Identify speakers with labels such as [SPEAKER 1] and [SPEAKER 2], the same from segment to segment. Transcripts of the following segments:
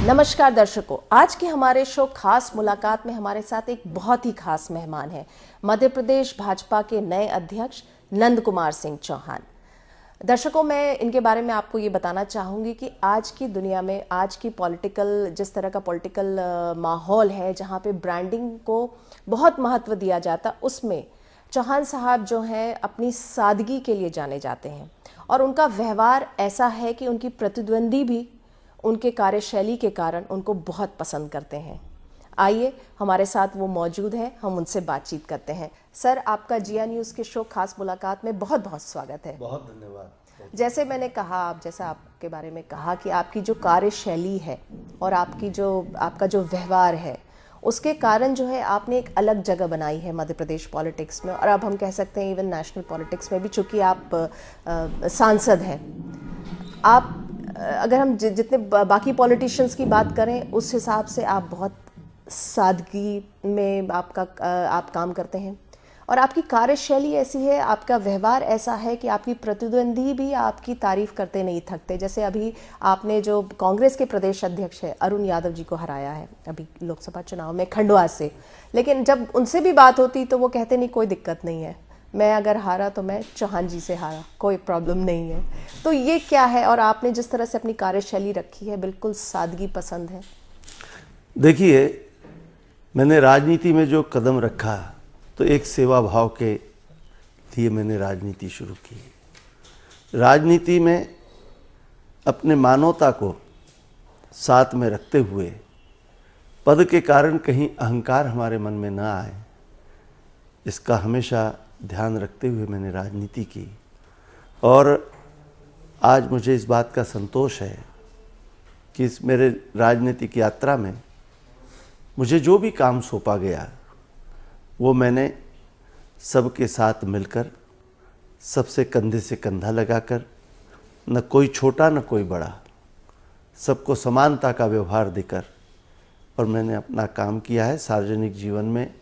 [SPEAKER 1] नमस्कार दर्शकों, आज के हमारे शो खास मुलाकात में हमारे साथ एक बहुत ही खास मेहमान है, मध्य प्रदेश भाजपा के नए अध्यक्ष नंद कुमार सिंह चौहान। दर्शकों, मैं इनके बारे में आपको ये बताना चाहूँगी कि आज की दुनिया में, आज की जिस तरह का पॉलिटिकल माहौल है, जहाँ पे ब्रांडिंग को बहुत महत्व दिया जाता, उसमें चौहान साहब जो हैं अपनी सादगी के लिए जाने जाते हैं और उनका व्यवहार ऐसा है कि उनकी प्रतिद्वंदी भी उनके कार्यशैली के कारण उनको बहुत पसंद करते हैं। आइए, हमारे साथ वो मौजूद हैं, हम उनसे बातचीत करते हैं। सर, आपका जिया न्यूज़ के शो खास मुलाकात में बहुत बहुत स्वागत है।
[SPEAKER 2] बहुत धन्यवाद।
[SPEAKER 1] जैसे मैंने कहा, जैसा आपके बारे में कहा कि आपकी जो कार्यशैली है और आपका जो व्यवहार है, उसके कारण जो है आपने एक अलग जगह बनाई है मध्य प्रदेश पॉलिटिक्स में, और अब हम कह सकते हैं इवन नेशनल पॉलिटिक्स में भी, चूँकि आप सांसद हैं। आप अगर हम जितने बाकी पॉलिटिशियंस की बात करें, उस हिसाब से आप बहुत सादगी में आप काम करते हैं और आपकी कार्यशैली ऐसी है, आपका व्यवहार ऐसा है कि आपकी प्रतिद्वंदी भी आपकी तारीफ करते नहीं थकते। जैसे अभी आपने जो कांग्रेस के प्रदेश अध्यक्ष है अरुण यादव जी को हराया है अभी लोकसभा चुनाव में खंडवा से, लेकिन जब उनसे भी बात होती तो वो कहते नहीं, कोई दिक्कत नहीं है, मैं अगर हारा तो मैं चौहान जी से हारा, कोई प्रॉब्लम नहीं है। तो ये क्या है, और आपने जिस तरह से अपनी कार्यशैली रखी है, बिल्कुल सादगी पसंद है।
[SPEAKER 2] देखिए, मैंने राजनीति में जो कदम रखा तो एक सेवा भाव के लिए मैंने राजनीति शुरू की। राजनीति में अपने मानवता को साथ में रखते हुए पद के कारण कहीं अहंकार हमारे मन में ना आए, इसका हमेशा ध्यान रखते हुए मैंने राजनीति की। और आज मुझे इस बात का संतोष है कि इस मेरे राजनीतिक यात्रा में मुझे जो भी काम सौंपा गया वो मैंने सबके साथ मिलकर, सबसे कंधे से कंधा लगाकर, न कोई छोटा न कोई बड़ा, सबको समानता का व्यवहार देकर, और मैंने अपना काम किया है। सार्वजनिक जीवन में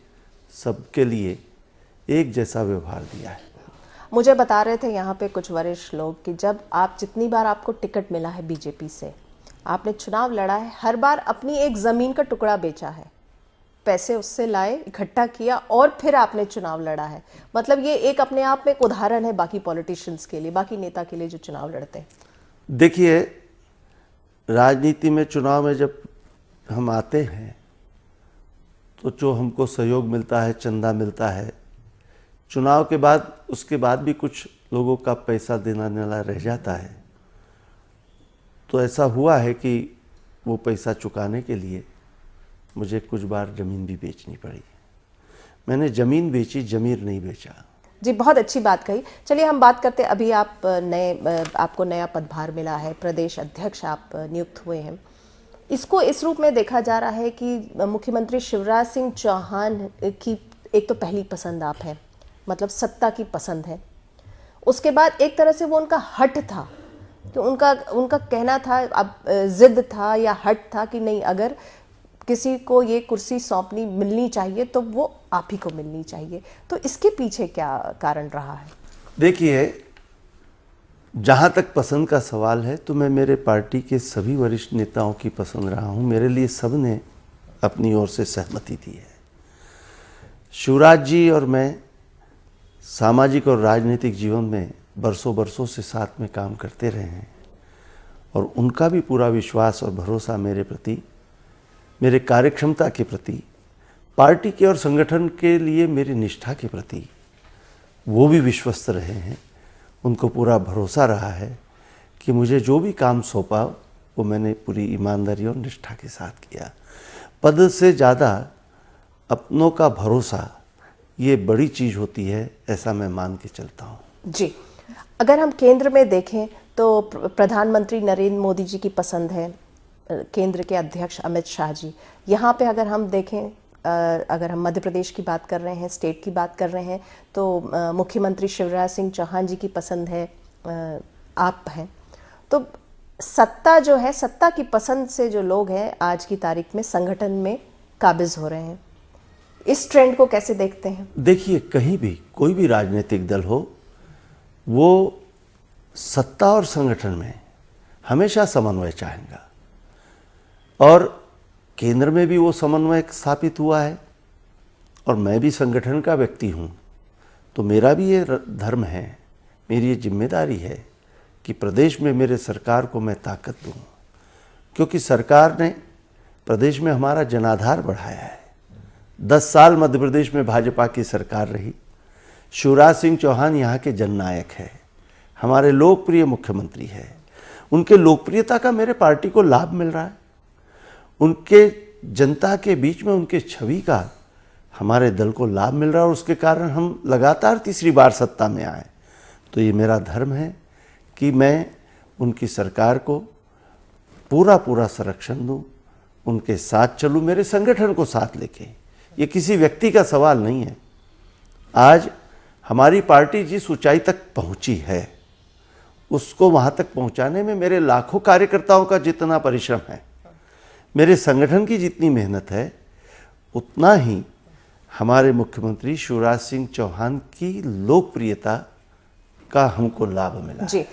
[SPEAKER 2] सबके लिए एक जैसा व्यवहार दिया है।
[SPEAKER 1] मुझे बता रहे थे यहाँ पे कुछ वरिष्ठ लोग कि जितनी बार आपको टिकट मिला है बीजेपी से, आपने चुनाव लड़ा है, हर बार अपनी एक ज़मीन का टुकड़ा बेचा है, पैसे उससे लाए, इकट्ठा किया और फिर आपने चुनाव लड़ा है। मतलब ये एक अपने आप में एक उदाहरण है बाकी पॉलिटिशियंस के लिए, बाकी नेता के लिए जो चुनाव लड़ते हैं।
[SPEAKER 2] देखिए, राजनीति में चुनाव में जब हम आते हैं तो जो हमको सहयोग मिलता है, चंदा मिलता है, चुनाव के बाद उसके बाद भी कुछ लोगों का पैसा देना नेला रह जाता है। तो ऐसा हुआ है कि वो पैसा चुकाने के लिए मुझे कुछ बार ज़मीन भी बेचनी पड़ी। मैंने ज़मीन बेची, ज़मीर नहीं बेचा।
[SPEAKER 1] जी, बहुत अच्छी बात कही। चलिए हम बात करते हैं, अभी आपको नया पदभार मिला है, प्रदेश अध्यक्ष आप नियुक्त हुए हैं। इसको इस रूप में देखा जा रहा है कि मुख्यमंत्री शिवराज सिंह चौहान की एक तो पहली पसंद आप हैं, मतलब सत्ता की पसंद है। उसके बाद एक तरह से वो उनका हट था कि उनका कहना था, अब जिद था या हट था कि नहीं, अगर किसी को ये कुर्सी सौंपनी मिलनी चाहिए तो वो आप ही को मिलनी चाहिए। तो इसके पीछे क्या कारण रहा है?
[SPEAKER 2] देखिए, जहाँ तक पसंद का सवाल है तो मैं मेरे पार्टी के सभी वरिष्ठ नेताओं की पसंद रहा हूँ। मेरे लिए सब ने अपनी ओर से सहमति दी है। शिवराज जी और मैं सामाजिक और राजनीतिक जीवन में बरसों से साथ में काम करते रहे हैं और उनका भी पूरा विश्वास और भरोसा मेरे प्रति, मेरे कार्यक्षमता के प्रति, पार्टी के और संगठन के लिए मेरी निष्ठा के प्रति वो भी विश्वस्त रहे हैं। उनको पूरा भरोसा रहा है कि मुझे जो भी काम सौंपा वो मैंने पूरी ईमानदारी और निष्ठा के साथ किया। पद से ज़्यादा अपनों का भरोसा ये बड़ी चीज़ होती है, ऐसा मैं मान के चलता हूँ।
[SPEAKER 1] जी, अगर हम केंद्र में देखें तो प्रधानमंत्री नरेंद्र मोदी जी की पसंद है, केंद्र के अध्यक्ष अमित शाह जी। यहाँ पे अगर हम देखें, अगर हम मध्य प्रदेश की बात कर रहे हैं, स्टेट की बात कर रहे हैं, तो मुख्यमंत्री शिवराज सिंह चौहान जी की पसंद है, आप हैं। तो सत्ता जो है, सत्ता की पसंद से जो लोग हैं आज की तारीख में संगठन में काबिज हो रहे हैं, इस ट्रेंड को कैसे देखते हैं?
[SPEAKER 2] देखिए, कहीं भी कोई भी राजनीतिक दल हो, वो सत्ता और संगठन में हमेशा समन्वय चाहेगा और केंद्र में भी वो समन्वय स्थापित हुआ है और मैं भी संगठन का व्यक्ति हूँ, तो मेरा भी ये धर्म है, मेरी ये जिम्मेदारी है कि प्रदेश में मेरे सरकार को मैं ताकत दूँ, क्योंकि सरकार ने प्रदेश में हमारा जनाधार बढ़ाया है। 10 साल मध्य प्रदेश में भाजपा की सरकार रही। शिवराज सिंह चौहान यहाँ के जननायक है, हमारे लोकप्रिय मुख्यमंत्री है। उनके लोकप्रियता का मेरे पार्टी को लाभ मिल रहा है, उनके जनता के बीच में उनके छवि का हमारे दल को लाभ मिल रहा है और उसके कारण हम लगातार तीसरी बार सत्ता में आए। तो ये मेरा धर्म है कि मैं उनकी सरकार को पूरा संरक्षण दूं, उनके साथ चलूं, मेरे संगठन को साथ लेके। ये किसी व्यक्ति का सवाल नहीं है। आज हमारी पार्टी जिस ऊंचाई तक पहुंची है, उसको वहां तक पहुंचाने में मेरे लाखों कार्यकर्ताओं का जितना परिश्रम है, मेरे संगठन की जितनी मेहनत है, उतना ही हमारे मुख्यमंत्री शिवराज सिंह चौहान की लोकप्रियता का हमको लाभ मिला
[SPEAKER 1] जी।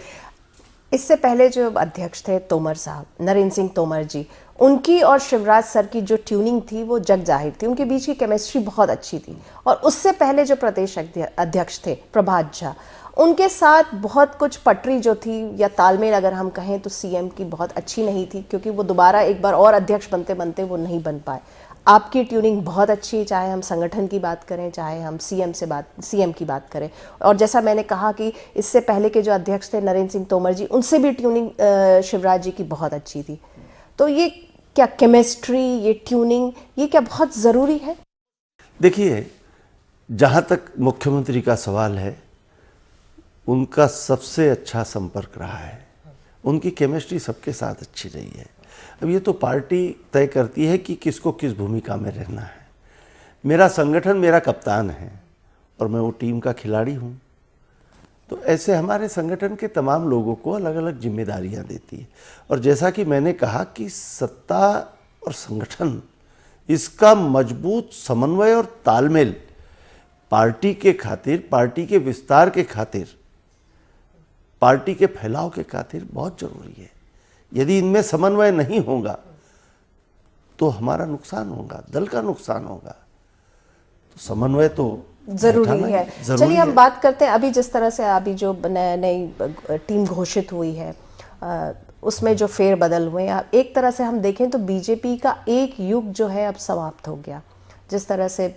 [SPEAKER 1] इससे पहले जो अध्यक्ष थे तोमर साहब, नरेंद्र सिंह तोमर जी, उनकी और शिवराज सर की जो ट्यूनिंग थी वो जग जाहिर थी, उनके बीच की केमिस्ट्री बहुत अच्छी थी। और उससे पहले जो प्रदेश अध्यक्ष थे प्रभात झा, उनके साथ बहुत कुछ पटरी जो थी या तालमेल अगर हम कहें तो सीएम की बहुत अच्छी नहीं थी, क्योंकि वो दोबारा एक बार और अध्यक्ष बनते बनते वो नहीं बन पाए। आपकी ट्यूनिंग बहुत अच्छी है, चाहे हम संगठन की बात करें, चाहे हम सीएम की बात करें। और जैसा मैंने कहा कि इससे पहले के जो अध्यक्ष थे नरेंद्र सिंह तोमर जी, उनसे भी ट्यूनिंग शिवराज जी की बहुत अच्छी थी। तो ये क्या केमिस्ट्री, ये ट्यूनिंग, ये क्या बहुत ज़रूरी है?
[SPEAKER 2] देखिए, जहाँ तक मुख्यमंत्री का सवाल है, उनका सबसे अच्छा संपर्क रहा है, उनकी केमिस्ट्री सबके साथ अच्छी रही है। अब ये तो पार्टी तय करती है कि किसको किस भूमिका में रहना है। मेरा संगठन मेरा कप्तान है और मैं वो टीम का खिलाड़ी हूँ। तो ऐसे हमारे संगठन के तमाम लोगों को अलग अलग जिम्मेदारियाँ देती है। और जैसा कि मैंने कहा कि सत्ता और संगठन, इसका मजबूत समन्वय और तालमेल पार्टी के खातिर, पार्टी के विस्तार के खातिर, पार्टी के फैलाव के खातिर बहुत जरूरी है। यदि इनमें समन्वय नहीं होगा तो हमारा नुकसान होगा, दल का नुकसान होगा। तो समन्वय तो
[SPEAKER 1] जरूरी है। चलिए हम बात करते हैं अभी जिस तरह से अभी जो नई टीम घोषित हुई है, उसमें जो फेरबदल हुए हैं, एक तरह से हम देखें तो बीजेपी का एक युग जो है अब समाप्त हो गया। जिस तरह से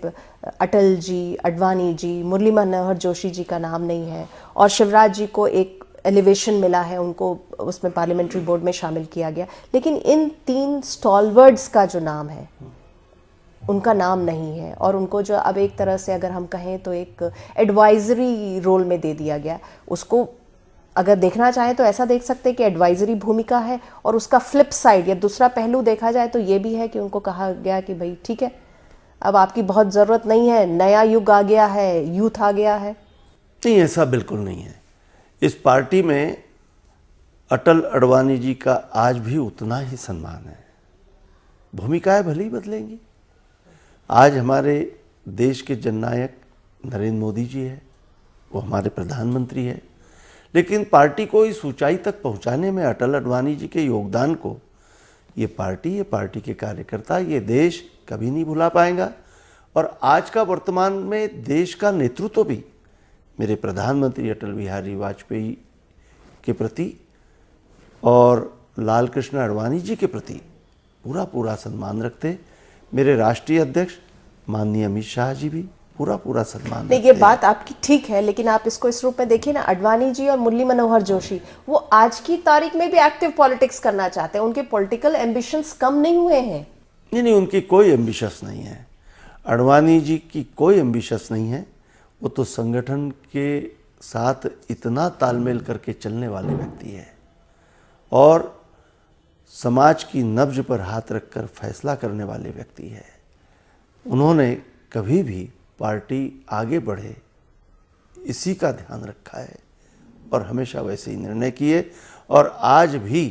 [SPEAKER 1] अटल जी, अडवाणी जी, मुरली मनोहर जोशी जी का नाम नहीं है और शिवराज जी को एक एलिवेशन मिला है, उनको उसमें पार्लियामेंट्री बोर्ड में शामिल किया गया, लेकिन इन 3 स्टॉलवर्ड्स का जो नाम है उनका नाम नहीं है। और उनको जो अब एक तरह से अगर हम कहें तो एक एडवाइजरी रोल में दे दिया गया। उसको अगर देखना चाहें तो ऐसा देख सकते हैं कि एडवाइजरी भूमिका है, और उसका फ्लिप साइड या दूसरा पहलू देखा जाए तो ये भी है कि उनको कहा गया कि भाई ठीक है, अब आपकी बहुत ज़रूरत नहीं है, नया युग आ गया है, यूथ आ गया है।
[SPEAKER 2] नहीं, ऐसा बिल्कुल नहीं है। इस पार्टी में अटल अडवाणी जी का आज भी उतना ही सम्मान है। भूमिकाएं भले ही बदलेंगी। आज हमारे देश के जननायक नरेंद्र मोदी जी है, वो हमारे प्रधानमंत्री है, लेकिन पार्टी को इस ऊंचाई तक पहुंचाने में अटल अडवाणी जी के योगदान को ये पार्टी के कार्यकर्ता, ये देश कभी नहीं भुला पाएगा। और आज का वर्तमान में देश का नेतृत्व भी मेरे प्रधानमंत्री अटल बिहारी वाजपेयी के प्रति और लाल कृष्ण आडवाणी जी के प्रति पूरा सम्मान रखते। मेरे राष्ट्रीय अध्यक्ष माननीय अमित शाह जी भी पूरा सम्मान
[SPEAKER 1] नहीं, ये बात आपकी ठीक है, लेकिन आप इसको इस रूप में देखिए ना, अडवाणी जी और मुरली मनोहर जोशी वो आज की तारीख में भी एक्टिव पॉलिटिक्स करना चाहते हैं, उनके पॉलिटिकल एम्बिशंस कम नहीं हुए हैं।
[SPEAKER 2] नहीं, उनकी कोई एम्बिशस नहीं है। अडवाणी जी की कोई एम्बिशस नहीं है। वो तो संगठन के साथ इतना तालमेल करके चलने वाले व्यक्ति है और समाज की नब्ज पर हाथ रखकर फैसला करने वाले व्यक्ति है। उन्होंने कभी भी पार्टी आगे बढ़े इसी का ध्यान रखा है और हमेशा वैसे ही निर्णय किए, और आज भी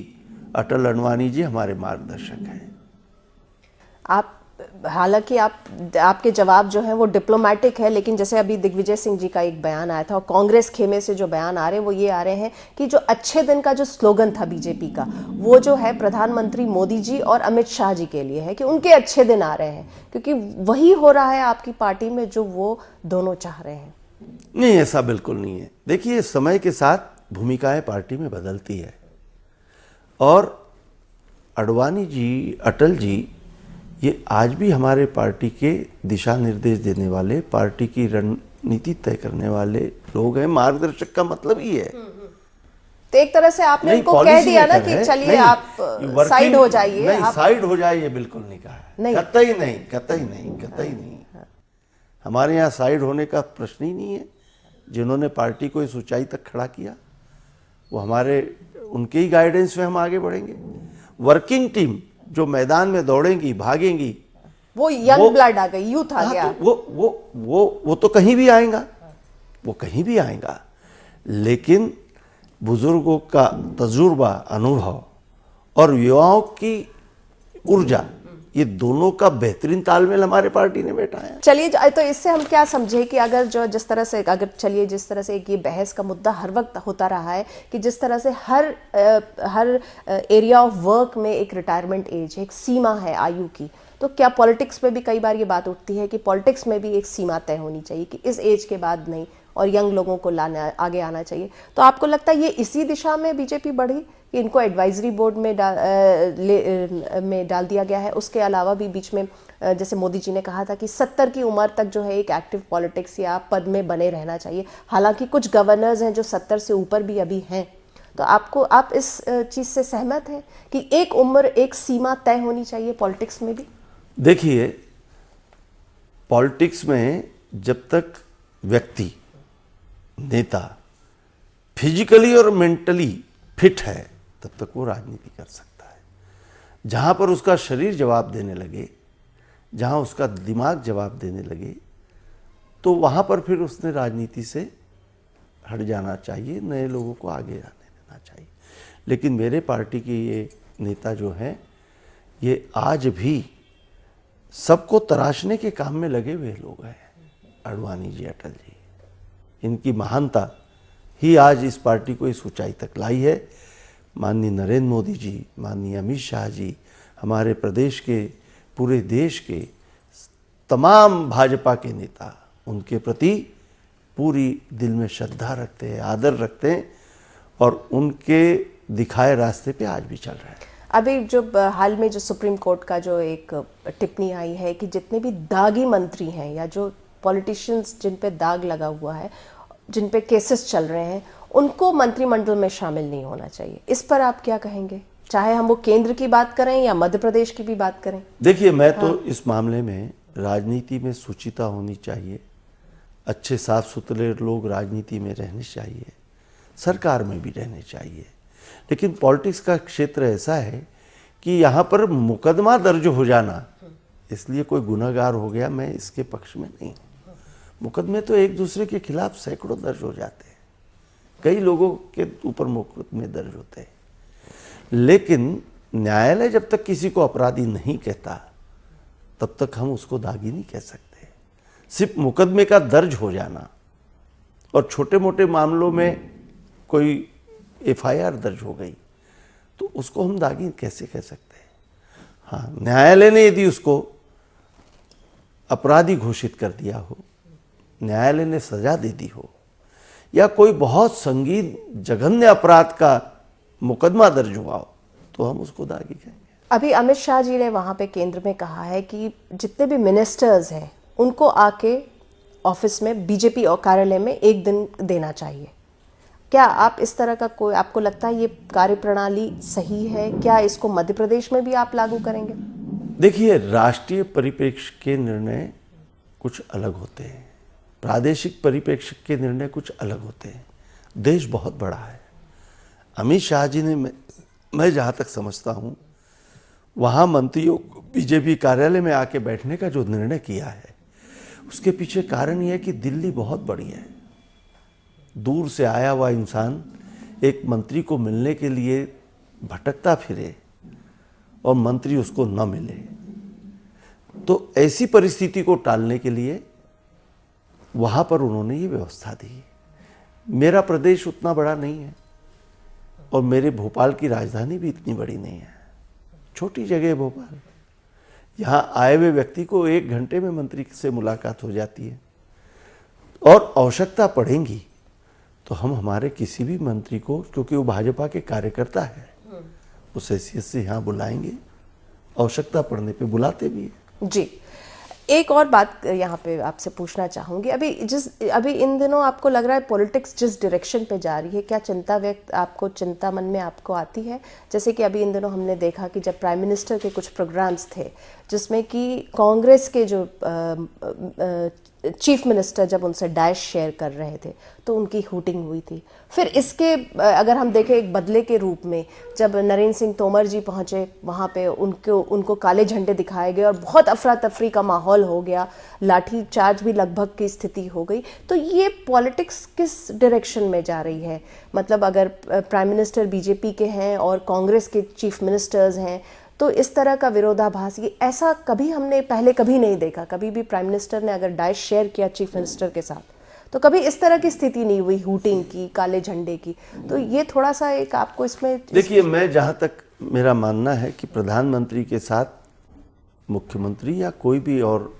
[SPEAKER 2] अटल अडवाणी जी हमारे मार्गदर्शक हैं।
[SPEAKER 1] आप हालांकि आपके जवाब जो है वो डिप्लोमेटिक है, लेकिन जैसे अभी दिग्विजय सिंह जी का एक बयान आया था और कांग्रेस खेमे से जो बयान आ रहे हैं वो ये आ रहे हैं कि जो अच्छे दिन का जो स्लोगन था बीजेपी का, वो जो है प्रधानमंत्री मोदी जी और अमित शाह जी के लिए है कि उनके अच्छे दिन आ रहे हैं, क्योंकि वही हो रहा है आपकी पार्टी में जो वो दोनों चाह रहे हैं।
[SPEAKER 2] नहीं, ऐसा बिल्कुल नहीं है। देखिए, समय के साथ भूमिकाएं पार्टी में बदलती है और आडवाणी जी, अटल जी, ये आज भी हमारे पार्टी के दिशा निर्देश देने वाले, पार्टी की रणनीति तय करने वाले लोग हैं। मार्गदर्शक का मतलब ही है।
[SPEAKER 1] तो एक तरह से आपने उनको कह दिया ना कि चलिए आप साइड हो जाइए।
[SPEAKER 2] नहीं, साइड हो जाइए बिल्कुल नहीं कहा है, कतई नहीं, कतई नहीं, कतई नहीं। हमारे यहाँ साइड होने का प्रश्न ही नहीं है। जिन्होंने पार्टी को इस ऊंचाई तक खड़ा किया वो उनके ही गाइडेंस में हम आगे बढ़ेंगे। वर्किंग टीम जो मैदान में दौड़ेंगी, भागेंगी,
[SPEAKER 1] वो यंग ब्लड आ गई, यूथ आ गया।
[SPEAKER 2] तो वो तो कहीं भी आएगा, वो कहीं भी आएगा। लेकिन बुजुर्गों का तजुर्बा, अनुभव और युवाओं की ऊर्जा, ये दोनों का बेहतरीन तालमेल हमारे पार्टी ने बैठाया।
[SPEAKER 1] चलिए, तो इससे हम क्या समझे कि अगर जिस तरह से एक ये बहस का मुद्दा हर वक्त होता रहा है कि जिस तरह से हर एरिया ऑफ वर्क में एक रिटायरमेंट एज है, एक सीमा है आयु की, तो क्या पॉलिटिक्स में भी कई बार ये बात उठती है कि पॉलिटिक्स में भी एक सीमा तय होनी चाहिए कि इस एज के बाद नहीं, और यंग लोगों को आगे आना चाहिए। तो आपको लगता है ये इसी दिशा में बीजेपी बढ़ी कि इनको एडवाइजरी बोर्ड में डाल दिया गया है? उसके अलावा भी बीच में जैसे मोदी जी ने कहा था कि 70 की उम्र तक जो है एक एक्टिव पॉलिटिक्स या पद में बने रहना चाहिए। हालांकि कुछ गवर्नर्स हैं जो 70 से ऊपर भी अभी हैं। तो आप इस चीज़ से सहमत हैं कि एक उम्र, एक सीमा तय होनी चाहिए पॉलिटिक्स में भी?
[SPEAKER 2] देखिए, पॉलिटिक्स में जब तक व्यक्ति, नेता फिजिकली और मेंटली फिट है तब तक वो राजनीति कर सकता है। जहाँ पर उसका शरीर जवाब देने लगे, जहाँ उसका दिमाग जवाब देने लगे, तो वहाँ पर फिर उसने राजनीति से हट जाना चाहिए, नए लोगों को आगे आने देना चाहिए। लेकिन मेरे पार्टी के ये नेता जो हैं, ये आज भी सबको तराशने के काम में लगे हुए लोग हैं। आडवाणी जी, अटल जी, इनकी महानता ही आज इस पार्टी को इस ऊंचाई तक लाई है। माननीय नरेंद्र मोदी जी, माननीय अमित शाह जी, हमारे प्रदेश के, पूरे देश के तमाम भाजपा के नेता उनके प्रति पूरी दिल में श्रद्धा रखते हैं, आदर रखते हैं और उनके दिखाए रास्ते पे आज भी चल रहे हैं।
[SPEAKER 1] अभी जो हाल में जो सुप्रीम कोर्ट का जो एक टिप्पणी आई है कि जितने भी दागी मंत्री हैं या जो पॉलिटिशियंस जिन पे दाग लगा हुआ है, जिन पे केसेस चल रहे हैं, उनको मंत्रिमंडल में शामिल नहीं होना चाहिए। इस पर आप क्या कहेंगे, चाहे हम वो केंद्र की बात करें या मध्य प्रदेश की भी बात करें?
[SPEAKER 2] देखिए, मैं तो इस मामले में राजनीति में शुचिता होनी चाहिए, अच्छे साफ सुथरे लोग राजनीति में रहने चाहिए, सरकार में भी रहने चाहिए। लेकिन पॉलिटिक्स का क्षेत्र ऐसा है कि यहाँ पर मुकदमा दर्ज हो जाना, इसलिए कोई गुनहगार हो गया, मैं इसके पक्ष में नहीं हूँ। मुकदमे तो एक दूसरे के खिलाफ सैकड़ों दर्ज हो जाते हैं, कई लोगों के ऊपर मुकदमे दर्ज होते हैं। लेकिन न्यायालय जब तक किसी को अपराधी नहीं कहता तब तक हम उसको दागी नहीं कह सकते। सिर्फ मुकदमे का दर्ज हो जाना और छोटे मोटे मामलों में कोई एफआईआर दर्ज हो गई तो उसको हम दागी कैसे कह सकते हैं? हाँ, न्यायालय ने यदि उसको अपराधी घोषित कर दिया हो, न्यायालय ने सजा दे दी हो, या कोई बहुत संगीन जघन्य अपराध का मुकदमा दर्ज हुआ हो, तो हम उसको दागी कहेंगे।
[SPEAKER 1] अभी अमित शाह जी ने वहाँ पे केंद्र में कहा है कि जितने भी मिनिस्टर्स हैं उनको आके ऑफिस में, बीजेपी और कार्यालय में एक दिन देना चाहिए। क्या आप इस तरह का कोई, आपको लगता है ये कार्यप्रणाली सही है? क्या इसको मध्य प्रदेश में भी आप लागू करेंगे?
[SPEAKER 2] देखिए, राष्ट्रीय परिप्रेक्ष्य के निर्णय कुछ अलग होते हैं, प्रादेशिक परिप्रेक्ष्य के निर्णय कुछ अलग होते हैं। देश बहुत बड़ा है। अमित शाह जी ने, मैं जहाँ तक समझता हूँ, वहाँ मंत्रियों को बीजेपी कार्यालय में आके बैठने का जो निर्णय किया है, उसके पीछे कारण यह है कि दिल्ली बहुत बड़ी है। दूर से आया हुआ इंसान एक मंत्री को मिलने के लिए भटकता फिरे और मंत्री उसको न मिले, तो ऐसी परिस्थिति को टालने के लिए वहाँ पर उन्होंने ये व्यवस्था दी। मेरा प्रदेश उतना बड़ा नहीं है और मेरे भोपाल की राजधानी भी इतनी बड़ी नहीं है, छोटी जगह है भोपाल। यहाँ आए हुए व्यक्ति को 1 घंटे में मंत्री से मुलाकात हो जाती है और आवश्यकता पड़ेगी तो हम हमारे किसी भी मंत्री को, क्योंकि वो भाजपा के कार्यकर्ता है, उस हैसियत से यहाँ बुलाएंगे, आवश्यकता पड़ने पे बुलाते भी हैं।
[SPEAKER 1] जी, एक और बात यहाँ पे आपसे पूछना चाहूँगी। अभी इन दिनों आपको लग रहा है पॉलिटिक्स जिस डायरेक्शन पे जा रही है, क्या चिंता मन में आपको आती है? जैसे कि अभी इन दिनों हमने देखा कि जब प्राइम मिनिस्टर के कुछ प्रोग्राम्स थे जिसमें कि कांग्रेस के जो चीफ मिनिस्टर जब उनसे डैश शेयर कर रहे थे तो उनकी हूटिंग हुई थी। फिर इसके अगर हम देखें एक बदले के रूप में जब नरेंद्र सिंह तोमर जी पहुंचे वहां पे उनको काले झंडे दिखाए गए और बहुत अफरा तफरी का माहौल हो गया, लाठी चार्ज भी लगभग की स्थिति हो गई। तो ये पॉलिटिक्स किस डायरेक्शन में जा रही है? मतलब अगर प्राइम मिनिस्टर बीजेपी के हैं और कांग्रेस के चीफ मिनिस्टर्स हैं तो इस तरह का विरोधाभास, ये ऐसा कभी हमने पहले कभी नहीं देखा। कभी भी प्राइम मिनिस्टर ने अगर डैश शेयर किया चीफ मिनिस्टर के साथ तो कभी इस तरह की स्थिति नहीं हुई हूटिंग की, काले झंडे की। तो ये थोड़ा सा एक आपको इसमें
[SPEAKER 2] देखिए, मैं जहाँ तक मेरा मानना है कि प्रधानमंत्री के साथ मुख्यमंत्री या कोई भी और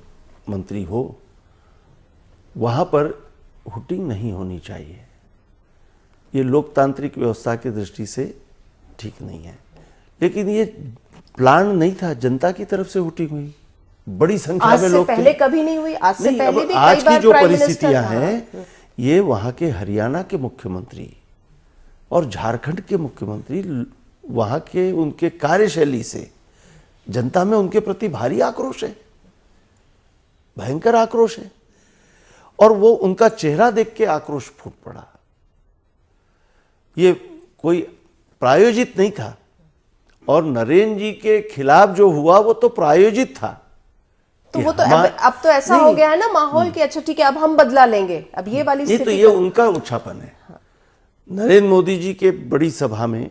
[SPEAKER 2] मंत्री हो, वहाँ पर हूटिंग नहीं होनी चाहिए। ये लोकतांत्रिक व्यवस्था की दृष्टि से ठीक नहीं है। लेकिन ये प्लान नहीं था, जनता की तरफ से हूटिंग हुई, बड़ी संख्या में लोग
[SPEAKER 1] पहले कभी नहीं हुई। आज से पहले भी
[SPEAKER 2] आज
[SPEAKER 1] कई बार
[SPEAKER 2] की जो
[SPEAKER 1] प्राइम
[SPEAKER 2] परिस्थितियां
[SPEAKER 1] मिनिस्टर
[SPEAKER 2] हैं, ये वहां के हरियाणा के मुख्यमंत्री और झारखंड के मुख्यमंत्री, वहां के उनके कार्यशैली से जनता में उनके प्रति भारी आक्रोश है, भयंकर आक्रोश है। और वो उनका चेहरा देख के आक्रोश फूट पड़ा। ये कोई प्रायोजित नहीं था। और नरेंद्र जी के खिलाफ जो हुआ वो तो प्रायोजित था।
[SPEAKER 1] तो वो तो अब तो ऐसा हो गया है ना माहौल कि अच्छा ठीक है अब हम बदला लेंगे, अब ये वाली स्थिति।
[SPEAKER 2] तो ये उनका उच्छापन है। हाँ। नरेंद्र मोदी जी के बड़ी सभा में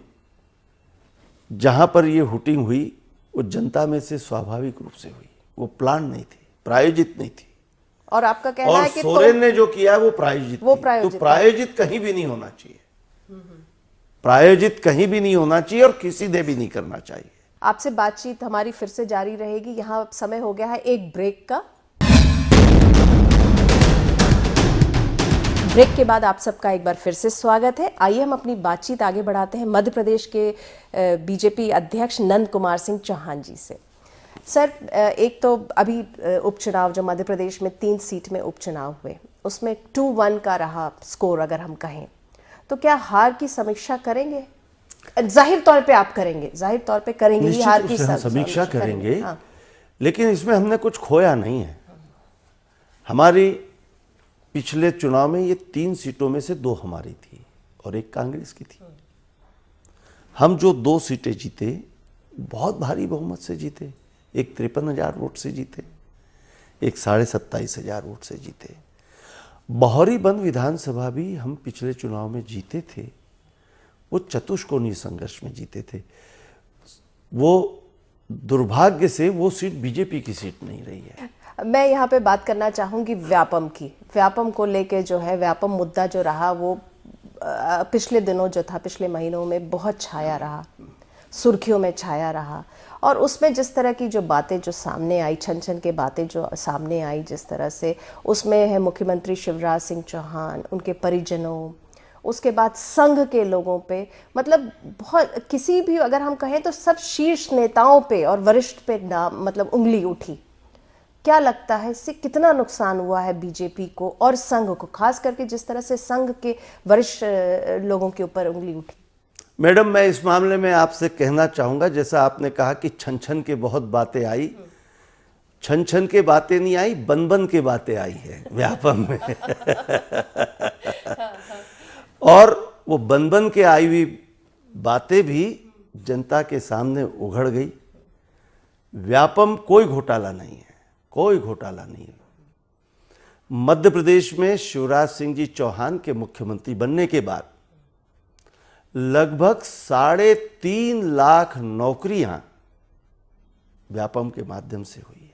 [SPEAKER 2] जहां पर ये हूटिंग हुई वो जनता में से स्वाभाविक रूप से हुई, वो प्लान नहीं थी, प्रायोजित नहीं थी।
[SPEAKER 1] और आपका कहना है कि
[SPEAKER 2] सोरेन ने जो किया वो प्रायोजित, तो प्रायोजित कहीं भी नहीं होना चाहिए, प्रायोजित कहीं भी नहीं होना चाहिए और किसी ने भी नहीं करना चाहिए।
[SPEAKER 1] आपसे बातचीत हमारी फिर से जारी रहेगी। यहाँ समय हो गया है एक ब्रेक का। ब्रेक के बाद आप सबका एक बार फिर से स्वागत है। आइए हम अपनी बातचीत आगे बढ़ाते हैं मध्य प्रदेश के बीजेपी अध्यक्ष नंद कुमार सिंह चौहान जी से। सर, एक तो अभी उपचुनाव जो मध्य प्रदेश में 3 सीट में उपचुनाव हुए उसमें 2-1 का रहा स्कोर, अगर हम कहें तो क्या हार की समीक्षा करेंगे? जाहिर तौर पे आप करेंगे, जाहिर तौर पे करेंगे ही हार की
[SPEAKER 2] समीक्षा करेंगे। हाँ। लेकिन इसमें हमने कुछ खोया नहीं है। हमारी पिछले चुनाव में ये 3 सीटों में से 2 हमारी थी और 1 कांग्रेस की थी। हम जो 2 सीटें जीते बहुत भारी बहुमत से जीते। एक 53,000 वोट से जीते, एक 27,500 वोट से जीते। बहौरीबंद विधानसभा भी हम पिछले चुनाव में जीते थे, वो चतुष्कोणीय संघर्ष में जीते थे। वो दुर्भाग्य से वो सीट बीजेपी की सीट नहीं रही है।
[SPEAKER 1] मैं यहाँ पे बात करना चाहूँगी व्यापम की। व्यापम को लेके जो है, व्यापम मुद्दा जो रहा वो पिछले दिनों जो था, पिछले महीनों में बहुत छाया रहा, सुर्खियों में छाया रहा। और उसमें जिस तरह की जो बातें जो सामने आई, छन छन के बातें जो सामने आई जिस तरह से, उसमें है मुख्यमंत्री शिवराज सिंह चौहान, उनके परिजनों, उसके बाद संघ के लोगों पे, मतलब बहुत किसी भी अगर हम कहें तो सब शीर्ष नेताओं पे और वरिष्ठ पे मतलब उंगली उठी। क्या लगता है इससे कितना नुकसान हुआ है बीजेपी को और संघ को, खास करके जिस तरह से संघ के वरिष्ठ लोगों के ऊपर उंगली उठी?
[SPEAKER 2] मैडम, मैं इस मामले में आपसे कहना चाहूँगा, जैसा आपने कहा कि छन छन के बहुत बातें आई, छन छन के बातें नहीं आई, बन बन के बातें आई है व्यापम में। और वो बन बन के आई हुई बातें भी जनता के सामने उघड़ गई। व्यापम कोई घोटाला नहीं है, कोई घोटाला नहीं है। मध्य प्रदेश में शिवराज सिंह जी चौहान के मुख्यमंत्री बनने के बाद लगभग 3.5 लाख नौकरियां व्यापम के माध्यम से हुई है।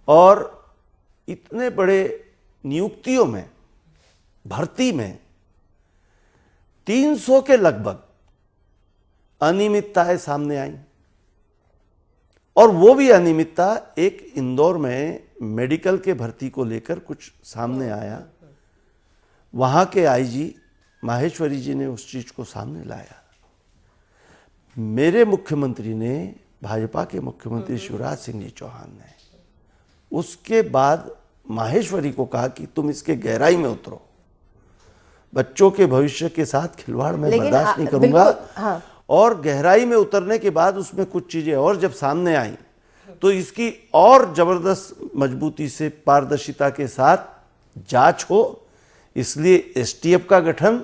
[SPEAKER 2] और इतने बड़े नियुक्तियों में, भर्ती में 300 के लगभग अनियमितताएं सामने आई। और वो भी अनियमितता एक इंदौर में मेडिकल के भर्ती को लेकर कुछ सामने आया। वहां के आईजी माहेश्वरी जी ने उस चीज को सामने लाया। मेरे मुख्यमंत्री ने, भाजपा के मुख्यमंत्री शिवराज सिंह जी चौहान ने उसके बाद माहेश्वरी को कहा कि तुम इसके गहराई में उतरो, बच्चों के भविष्य के साथ खिलवाड़ में बर्दाश्त नहीं करूंगा।
[SPEAKER 1] हाँ।
[SPEAKER 2] और गहराई में उतरने के बाद उसमें कुछ चीजें और जब सामने आई तो इसकी और जबरदस्त मजबूती से, पारदर्शिता के साथ जांच हो। इसलिए एसटीएफ का गठन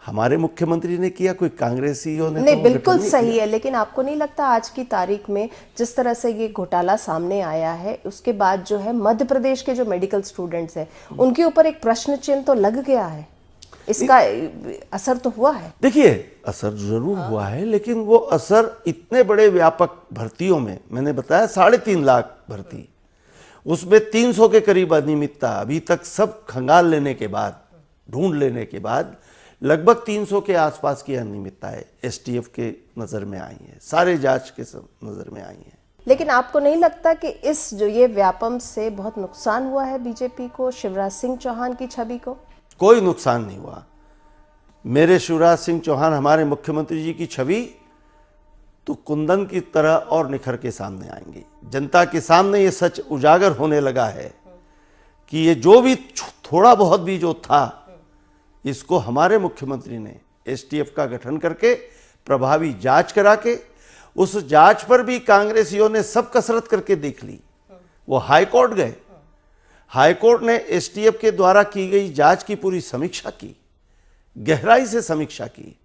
[SPEAKER 2] हमारे मुख्यमंत्री ने किया, कोई कांग्रेसियों ने
[SPEAKER 1] नहीं,
[SPEAKER 2] तो
[SPEAKER 1] बिल्कुल
[SPEAKER 2] गठन
[SPEAKER 1] सही
[SPEAKER 2] किया।
[SPEAKER 1] है। लेकिन आपको नहीं लगता आज की तारीख में जिस तरह से ये घोटाला सामने आया है, उसके बाद जो है मध्य प्रदेश के जो मेडिकल स्टूडेंट्स हैं उनके ऊपर एक प्रश्न चिन्ह तो लग गया है, इसका असर तो हुआ है?
[SPEAKER 2] देखिए, असर जरूर हुआ है, लेकिन वो असर इतने बड़े व्यापक भर्तियों में, मैंने बताया 3.5 लाख भर्ती, उसमें 300 के करीब अनियमितता अभी तक सब खंगाल लेने के बाद, ढूंढ लेने के बाद लगभग 300 के आसपास की अनियमितताएं एसटीएफ के नजर में आई हैं, सारे जांच के नजर में आई हैं।
[SPEAKER 1] लेकिन आपको नहीं लगता कि इस जो ये व्यापम से बहुत नुकसान हुआ है बीजेपी को, शिवराज सिंह चौहान की छवि को?
[SPEAKER 2] कोई नुकसान नहीं हुआ। मेरे शिवराज सिंह चौहान, हमारे मुख्यमंत्री जी की छवि तो कुंदन की तरह और निखर के सामने आएंगी। जनता के सामने ये सच उजागर होने लगा है कि ये जो भी थोड़ा बहुत भी जो था, इसको हमारे मुख्यमंत्री ने एसटीएफ का गठन करके प्रभावी जांच करा के, उस जांच पर भी कांग्रेसियों ने सब कसरत करके देख ली। वो हाईकोर्ट गए, हाईकोर्ट ने एसटीएफ के द्वारा की गई जांच की पूरी समीक्षा की, गहराई से समीक्षा की,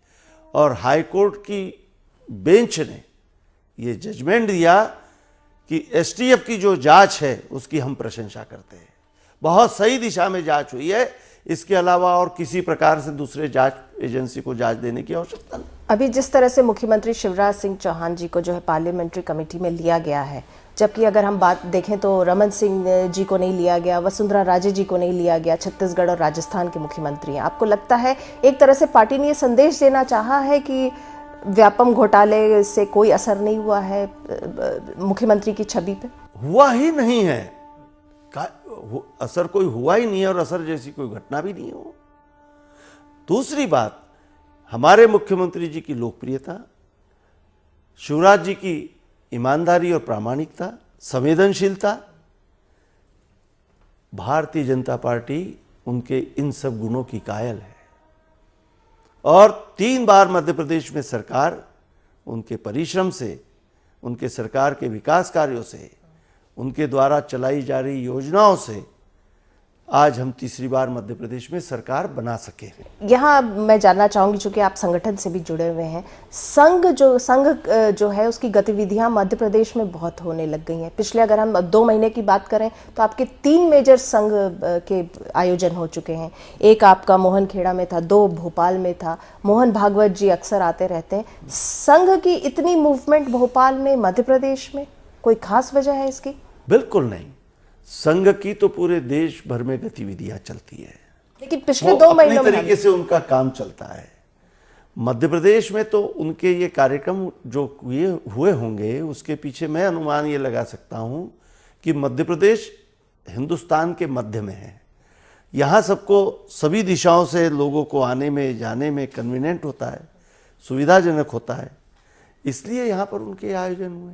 [SPEAKER 2] और हाईकोर्ट की बेंच ने ये जजमेंट दिया कि एसटीएफ की जो जांच है उसकी हम प्रशंसा करते हैं, बहुत सही दिशा में जांच हुई है। इसके अलावा और किसी प्रकार से दूसरे जांच एजेंसी को जांच देने की आवश्यकता नहीं।
[SPEAKER 1] अभी जिस तरह से मुख्यमंत्री शिवराज सिंह चौहान जी को जो है पार्लियामेंट्री कमेटी में लिया गया है, जबकि अगर हम बात देखें तो रमन सिंह जी को नहीं लिया गया, वसुंधरा राजे जी को नहीं लिया गया, छत्तीसगढ़ और राजस्थान के मुख्यमंत्री हैं। आपको लगता है एक तरह से पार्टी ने ये संदेश देना चाहा है कि व्यापम घोटाले से कोई असर नहीं हुआ है मुख्यमंत्री की छवि पे?
[SPEAKER 2] हुआ ही नहीं है, असर कोई हुआ ही नहीं है, और असर जैसी कोई घटना भी नहीं हो। दूसरी बात, हमारे मुख्यमंत्री जी की लोकप्रियता, शिवराज जी की ईमानदारी और प्रामाणिकता, संवेदनशीलता, भारतीय जनता पार्टी उनके इन सब गुणों की कायल है। और 3 बार मध्य प्रदेश में सरकार उनके परिश्रम से, उनके सरकार के विकास कार्यों से, उनके द्वारा चलाई जा रही योजनाओं से आज हम तीसरी बार मध्य प्रदेश में सरकार बना सके। यहाँ
[SPEAKER 1] मैं जानना चाहूंगी, चूंकि आप संगठन से भी जुड़े हुए हैं, संघ जो है उसकी गतिविधियां मध्य प्रदेश में बहुत होने लग गई हैं। पिछले अगर हम 2 महीने की बात करें तो आपके 3 मेजर संघ के आयोजन हो चुके हैं। एक आपका मोहनखेड़ा में था, 2 भोपाल में था। मोहन भागवत जी अक्सर आते रहते हैं। संघ की इतनी मूवमेंट भोपाल में, मध्य प्रदेश में, कोई खास वजह है इसकी?
[SPEAKER 2] बिल्कुल नहीं, संघ की तो पूरे देश भर में गतिविधियां चलती है,
[SPEAKER 1] लेकिन पिछले 2 महीनों में
[SPEAKER 2] तरीके से उनका काम चलता है। मध्य प्रदेश में तो उनके ये कार्यक्रम जो हुए होंगे, उसके पीछे मैं अनुमान ये लगा सकता हूं कि मध्य प्रदेश हिंदुस्तान के मध्य में है। यहाँ सबको सभी दिशाओं से लोगों को आने में जाने में कन्वीनियंट होता है, सुविधाजनक होता है, इसलिए यहाँ पर उनके आयोजन हुए।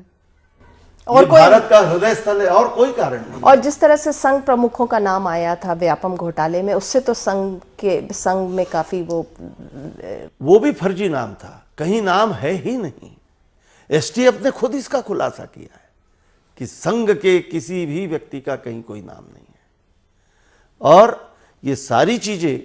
[SPEAKER 2] और भारत का हृदय स्थल है, और कोई कारण नहीं।
[SPEAKER 1] और जिस तरह से संघ प्रमुखों का नाम आया था व्यापम घोटाले में, उससे तो संघ में काफी वो
[SPEAKER 2] भी फर्जी नाम था, कहीं नाम है ही नहीं। एसटीएफ ने खुद इसका खुलासा किया है कि संघ के किसी भी व्यक्ति का कहीं कोई नाम नहीं है। और ये सारी चीजें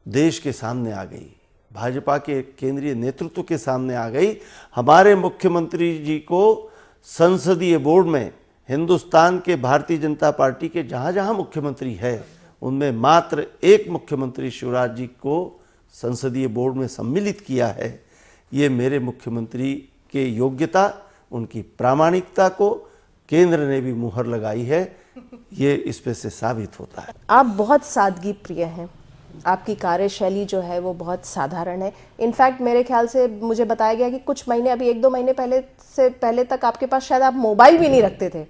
[SPEAKER 2] देश के सामने आ गई, भाजपा के केंद्रीय नेतृत्व के सामने आ गई। हमारे मुख्यमंत्री जी को संसदीय बोर्ड में हिंदुस्तान के भारतीय जनता पार्टी के जहां जहां मुख्यमंत्री है, उनमें मात्र एक मुख्यमंत्री शिवराज जी को संसदीय बोर्ड में सम्मिलित किया है। ये मेरे मुख्यमंत्री के योग्यता, उनकी प्रामाणिकता को केंद्र ने भी मुहर लगाई है, ये इस पे से साबित होता है।
[SPEAKER 1] आप बहुत सादगी प्रिय हैं, आपकी कार्यशैली जो है वो बहुत साधारण है। इनफैक्ट मेरे ख्याल से मुझे बताया गया कि कुछ महीने, अभी 1-2 महीने पहले तक आपके पास शायद आप मोबाइल भी नहीं रखते थे,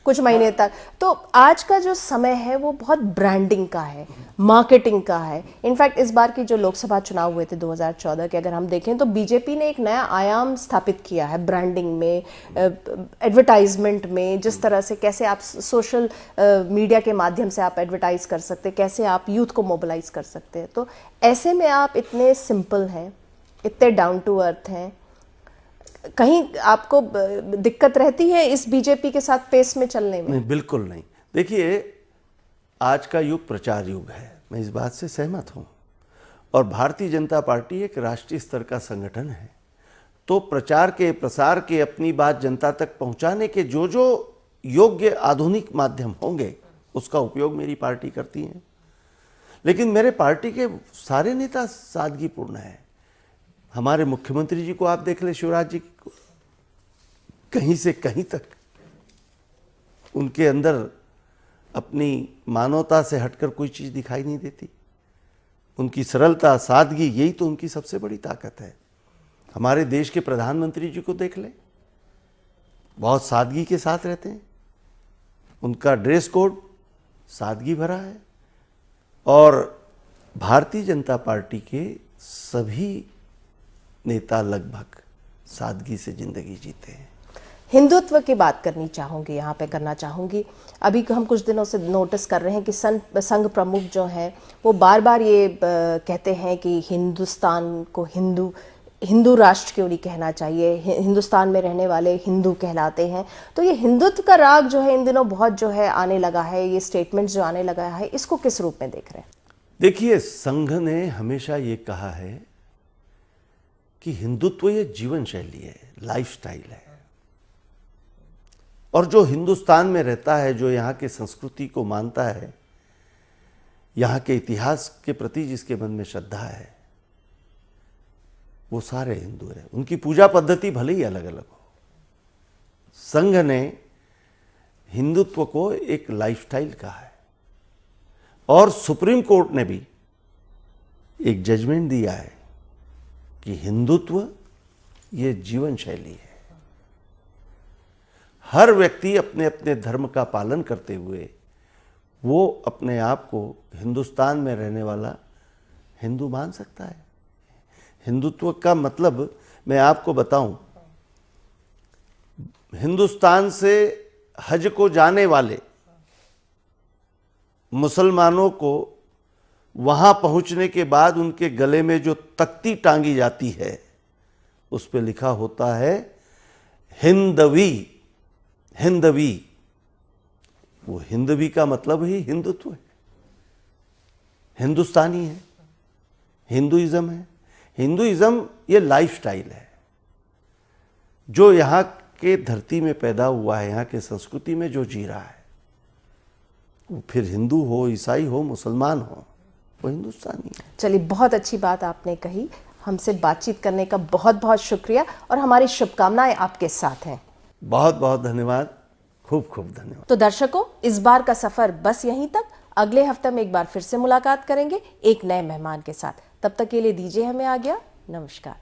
[SPEAKER 1] कुछ महीने तक। तो आज का जो समय है वो बहुत ब्रांडिंग का है, मार्केटिंग का है। इनफैक्ट इस बार की जो लोकसभा चुनाव हुए थे 2014 के, अगर हम देखें तो बीजेपी ने एक नया आयाम स्थापित किया है ब्रांडिंग में, एडवर्टाइजमेंट में। जिस तरह से कैसे आप सोशल मीडिया के माध्यम से आप एडवर्टाइज कर सकते हैं, कैसे आप यूथ को मोबिलाइज कर सकते हैं। तो ऐसे में आप इतने सिंपल हैं, इतने डाउन टू अर्थ हैं, कहीं आपको दिक्कत रहती है इस बीजेपी के साथ पेस में चलने में?
[SPEAKER 2] नहीं, बिल्कुल नहीं। देखिए, आज का युग प्रचार युग है, मैं इस बात से सहमत हूँ। और भारतीय जनता पार्टी एक राष्ट्रीय स्तर का संगठन है, तो प्रचार के, प्रसार के, अपनी बात जनता तक पहुँचाने के जो जो योग्य आधुनिक माध्यम होंगे उसका उपयोग मेरी पार्टी करती है। लेकिन मेरे पार्टी के सारे नेता सादगीपूर्ण हैं। हमारे मुख्यमंत्री जी को आप देख ले, शिवराज जी को, कहीं से कहीं तक उनके अंदर अपनी मानवता से हटकर कोई चीज़ दिखाई नहीं देती। उनकी सरलता, सादगी, यही तो उनकी सबसे बड़ी ताकत है। हमारे देश के प्रधानमंत्री जी को देख ले, बहुत सादगी के साथ रहते हैं। उनका ड्रेस कोड सादगी भरा है। और भारतीय जनता पार्टी के सभी नेता लगभग सादगी से जिंदगी जीते हैं।
[SPEAKER 1] हिंदुत्व की बात करनी चाहूँगी, यहाँ पे करना चाहूँगी। अभी हम कुछ दिनों से नोटिस कर रहे हैं कि संघ प्रमुख जो हैं वो बार बार ये कहते हैं कि हिंदुस्तान को हिंदू राष्ट्र क्यों नहीं कहना चाहिए, हिंदुस्तान में रहने वाले हिंदू कहलाते हैं। तो ये हिंदुत्व का राग जो है इन दिनों बहुत जो है आने लगा है, ये स्टेटमेंट्स जो आने लगा है, इसको किस रूप में देख रहे हैं?
[SPEAKER 2] देखिए, संघ ने हमेशा ये कहा है कि हिंदुत्व ये जीवन शैली है, लाइफस्टाइल है। और जो हिंदुस्तान में रहता है, जो यहाँ के संस्कृति को मानता है, यहाँ के इतिहास के प्रति जिसके मन में श्रद्धा है, वो सारे हिंदू हैं। उनकी पूजा पद्धति भले ही अलग अलग हो, संघ ने हिंदुत्व को एक लाइफस्टाइल कहा है। और सुप्रीम कोर्ट ने भी एक जजमेंट दिया है कि हिंदुत्व ये जीवन शैली है। हर व्यक्ति अपने अपने धर्म का पालन करते हुए वो अपने आप को हिंदुस्तान में रहने वाला हिंदू मान सकता है। हिंदुत्व का मतलब मैं आपको बताऊं, हिंदुस्तान से हज को जाने वाले मुसलमानों को वहां पहुंचने के बाद उनके गले में जो तख्ती टांगी जाती है उस पे लिखा होता है हिंदवी। हिंदवी, वो हिंदवी का मतलब ही हिंदुत्व है, हिंदुस्तानी है, हिंदुइज्म है। हिंदुइज्म ये लाइफस्टाइल है जो यहाँ के धरती में पैदा हुआ है, यहाँ के संस्कृति में जो जी रहा है। वो फिर हिंदू हो, ईसाई हो, मुसलमान हो, वो हिंदुस्तानी है।
[SPEAKER 1] चलिए, बहुत अच्छी बात आपने कही। हमसे बातचीत करने का बहुत बहुत शुक्रिया और हमारी शुभकामनाएं आपके साथ हैं।
[SPEAKER 2] बहुत बहुत धन्यवाद, खूब खूब धन्यवाद।
[SPEAKER 1] तो दर्शकों, इस बार का सफर बस यहीं तक। अगले हफ्ते में एक बार फिर से मुलाकात करेंगे एक नए मेहमान के साथ। तब तक के लिए दीजिए हमें आज्ञा। नमस्कार।